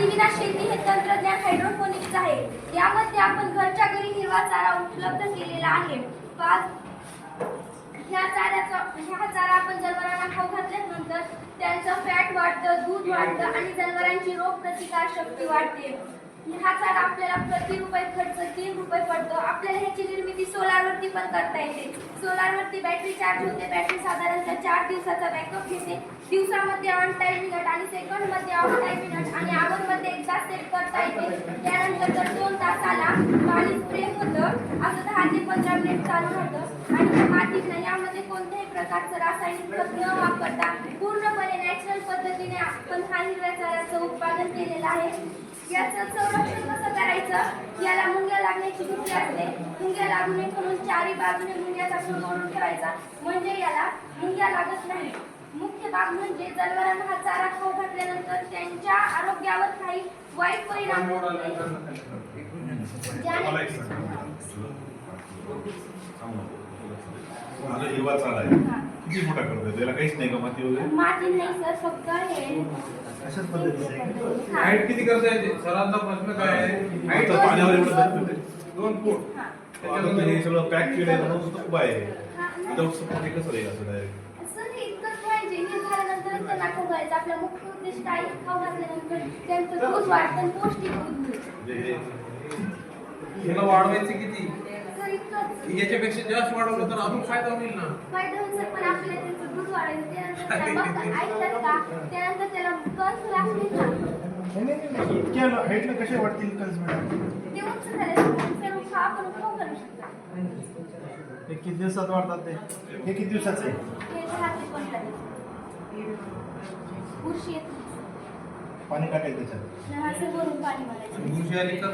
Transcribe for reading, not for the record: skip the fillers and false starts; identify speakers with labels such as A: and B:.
A: मातीविना शेती हे तंत्रज्ञान हायड्रोपोनिक्स आहे. यामध्ये आपण घरच्या घरी हिरवा चारा उपलब्ध केलेला आहे. ह्या चारा आपण जनावरांना खाऊ घातल्यानंतर त्यांचं फॅट वाढतं, दूध वाढतं आणि जनावरांची रोग प्रतिकार शक्ती वाढते. हा चारा आपल्याला प्रति रुपये खर्च 3 रुपये पडतो. आपल्याला ह्याची निर्मिती सोलारवरती पण करता येते. सोलारवरती बॅटरी चार्ज होते. बॅटरी साधारणतः 4 दिवसाचा बॅकअप घेते. दिवसामध्ये ऑन टाइम मिनिट आणि सेकंडमध्ये ऑन टाइम मिनिट आणि आवरमध्ये एकदा सेट करता येते. त्यानंतर तर 2 तासाला पाणी स्प्रे होतं. असं 10 ते 15 मिनिट चालू होतं आणि मातीत नाही, यामध्ये कोणत्याही प्रकारचं रासायनिक खत न वापरता पूर्णपणे नॅचरल पद्धतीने आपण हा हिरव्या चाऱ्याचं उत्पादन केलेलं आहे. याचं संरक्षण कसं करायचं? याला मुंग्या लागण्याची भीती असते. मुंग्या लागू नये म्हणून चारी बाजूने मुंग्याचा सूर करून ठेवायचा, म्हणजे याला मुंग्या लागत नाही. मुख्य बाब म्हणजे जनावरांना हा चारा खाऊ घातल्यानंतर त्यांच्या आरोग्यावर काही वाईट परिणाम होत नाही.
B: हिरवा चारा आहे, किती मोठा करतोय? त्याला काहीच नाही का माती वगैरे?
A: माती नाही सर, फक्त हे
B: अशाच पद्धतीने
C: हाईट किती करता येते? सरांचा प्रश्न काय आहे? हाईट
B: आता पाण्यावर एवढं जातं ते.
C: 2 फूट.
B: त्याच्यानंतर हे सगळं पॅक केलंय तर नुसतं उभं आहे. आता कसं राहील असं डायरेक्ट?
A: सर हे इतकंच पाहिजे. हे झाल्यानंतर त्यांना खाऊ घालायचं. आपला मुख्य उद्देश काय? खाऊ घातल्यानंतर त्यांचं दूध वाढतं आणि पौष्टिक दूध मिळतं.
B: म्हणजे
C: ह्याला वाढवायचे किती?
A: सर इतकंच
C: याच्यापेक्षा जास्त वाढवलं तर अजून फायदा होईल ना.
A: फायदा होईल सर, पण आपल्याला त्यांचं दूध वाढायचं. त्यानंतर त्याला बघता ऐकतात का? त्यानंतर त्याला कस लागतील ना.
D: इतक्या हाईटला कसे वाढतील कल्स मॅडम?
A: ते उंच झाले सर, आपण खाऊ घालू शकतो.
D: ते किती दिवसात वाढतात ते? हे किती दिवसाचं आहे?
A: हे 10 ते 15 दिवस. बुरशी येत नाही.
D: पाणी टाकायचं त्याच्यात?
A: असं भरून पाणी मारायचं.
C: बुरशी आली तर